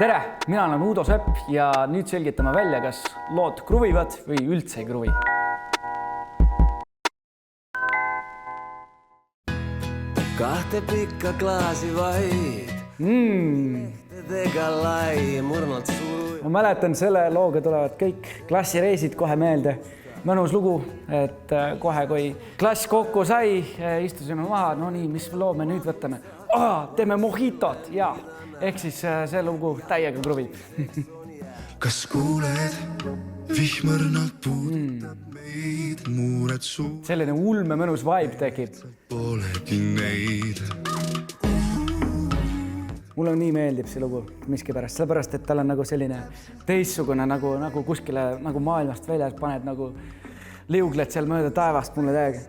Tere, mina olen Uudo Sepp ja nüüd selgitame välja, kas lood kruvivad või üldse ei kruvi. Kahte pikka klaasi vaid. Tega lai murnalt suru. Ma mäletan, selle looga tulevad kõik klassireisid kohe meelde. Mõnus lugu, et kohe kui klass kokku sai, istusime maha, no nii, mis loo me nüüd võtame? Teeme mojitot, jaa. Ehk siis see lugu täiega kruvib. Kas kuuled, vihmõrnalt puudutab meid muured suu. Selline ulme mõnus vibe tekib. Polegi neid. Mulle nii meeldib see lugu miskipärast, sellepärast, et tal on nagu selline teissugune nagu kuskile nagu maailmast väljas paned nagu liugled seal mööda taevast mulle täiega.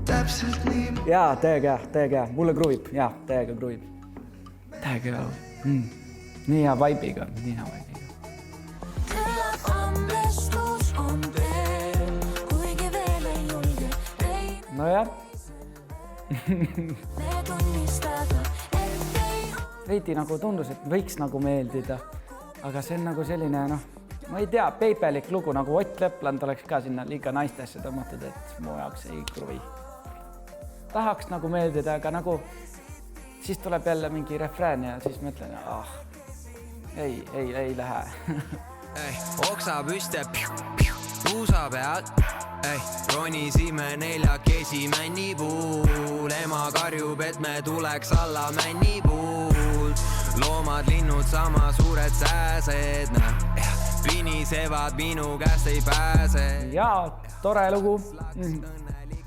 Täpselt nii. Jaa, täiega. Mulle kruvib. Jaa, täiega kruvib. Täiega. Nii hea vibe'iga. No jah. Veidi nagu tundus, et võiks nagu meeldida. Aga see on nagu selline, ma ei tea, peipelik lugu nagu Ott Lepland oleks ka sinna liiga naistesse tõmmatud, et mu jaoks ei kruvi. Tahaks nagu meeldida, aga nagu siis tuleb jälle mingi refrään ja siis mõtlen, ei lähe. Oksa püste, puusa peal. Ronisime neljakesi männipuul. Ema karjub, et me tuleks alla männipuul. Loomad, linnud, sama suured sääsed. Pinisevad, minu käest ei pääse. Jaa, tore lugu.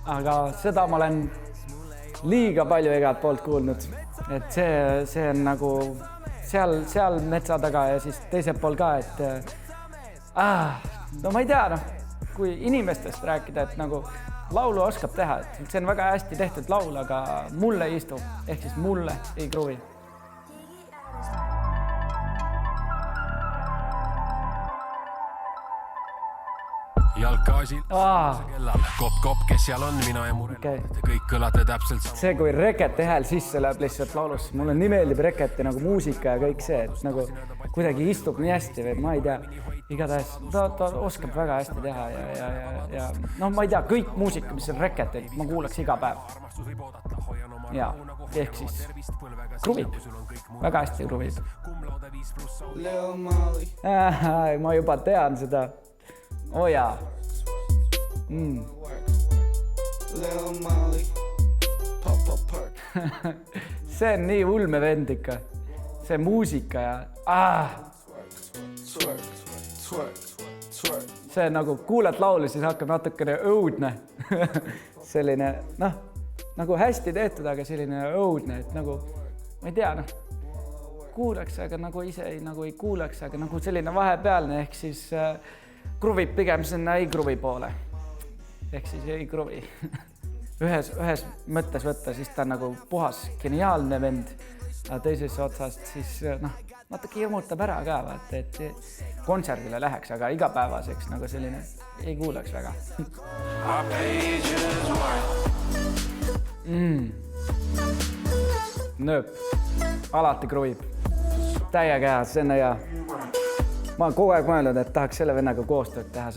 Aga seda ma olen liiga palju igalt poolt kuulnud. Et see on nagu seal metsa taga ja siis teisel pool ka, et no ma ei tea, kui inimestest rääkida, et nagu laulu oskab teha, et see on väga hästi tehtud laul, aga mulle ei istu, ehk siis mulle ei kruvi. Jalkaasil kellale. Kopp, kes seal on, mina ja mure. Te kõik kõlate täpselt sama. See, kui reketi hääl sisse läheb lihtsalt laulus, mulle nii meeldib reketi nagu muusika ja kõik see, et nagu kuidagi istub nii hästi või ma ei tea. Igatahes ta oskab väga hästi teha ja ma ei tea, kõik muusika, mis on reket, et ma kuulaks iga päev. Ja, ehk siis kruvib. Väga hästi kruvib. Ma juba tean seda. Jaa. See on nii ulme vend ikka. See muusika ja see nagu kuulad laulu, siis hakkab natukene õudne. Selline, nagu hästi tehtud, aga selline õudne, et nagu, ma ei tea, kuulaks, aga nagu ise ei kuulaks, aga nagu selline vahepealne, ehk siis kruvib pigem sinna ei kruvi poole. Ehk siis ei kruvi. Ühes mõttes võtta, siis ta on nagu puhas geniaalne vend, aga teises otsast siis natuke hirmutab ära ka, vaata, et kontserdile läheks, aga igapäevaseks nagu selline ei kuulaks väga. Nööp. Alati kruvib. Täiega hea, see on hea. Ma kogu aeg mõelnud, et tahaks selle vennaga koostööd teha,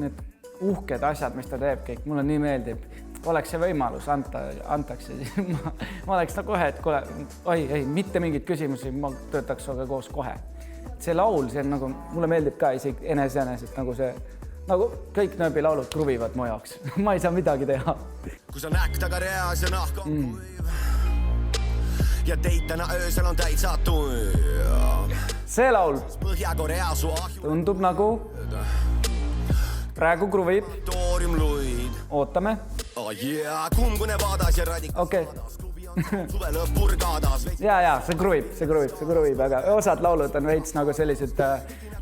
need uhked asjad, mis ta teeb kõik, mulle nii meeldib. Oleks see võimalus antakse, siis ma oleks kohe, et kuule, ei, mitte mingit küsimusi, ma töötaks aga koos kohe. See laul, see on nagu, mulle meeldib ka isegi enesest nagu see, nagu kõik nööbi laulud kruvivad mu jaoks. Ma ei saa midagi teha. Kui sa näk taga reas ja nahk on kuiv ja teid täna öösel on täitsa tuiv. See laul tundub nagu praegu kruvib. Ootame. Okei. Ja, see kruvib, aga osad laulud on veits nagu sellised,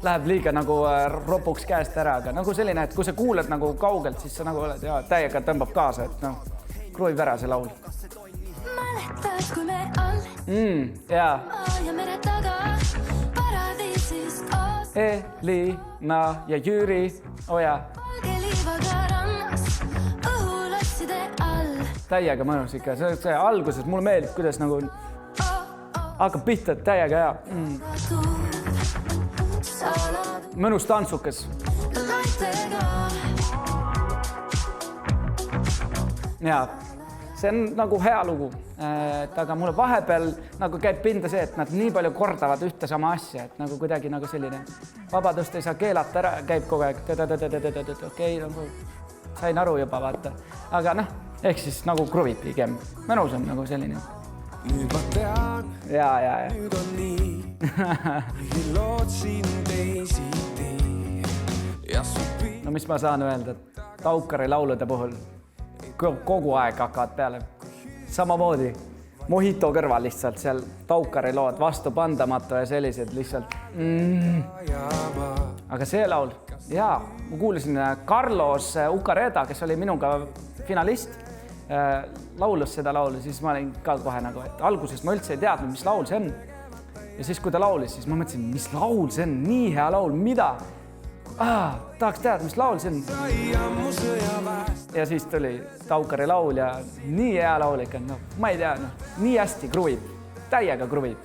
läheb liiga nagu ropuks käest ära, aga nagu selline, et kui sa kuuled nagu kaugelt, siis sa nagu oled täiega tõmbab kaasa, et kruvib ära see laul. Elina ja Jüri, täiega mõnus ikka, see alguses mulle meeldib, kuidas nagu hakkab pihta täiega hea. Mõnus tantsukas. Ja see on nagu hea lugu, aga mulle vahepeal nagu käib pinda see, et nad nii palju kordavad ühte sama asja, et nagu kuidagi nagu selline vabadust ei saa keelata ära, käib kogu aeg. Okei, nagu sain aru juba, vaata. Aga noh, ehk siis nagu kruvib pigem. Mõnus on nagu selline. Nüüd ma tean, Ja. nüüd on nii, lootsin teisiti. No mis ma saan öelda, Taukari laulude puhul kogu aeg hakkavad peale. Samamoodi Mojito kõrval lihtsalt seal Taukari lood vastu pandamatu ja sellised lihtsalt. Aga see laul, jaa, ma kuulasin Carlos Ucareda, kes oli minuga finalist, laulus seda laulu, siis ma olin ka kohe nagu, et alguses ma üldse ei teadnud, mis laul see on. Ja siis, kui ta laulis, siis ma mõtlesin, mis laul see on, nii hea laul, mida? Tahaks teada, mis laul see on. Ja siis tuli Taukari laul ja nii hea laul ikka, no ma ei tea, nii hästi kruvib, täiega kruvib.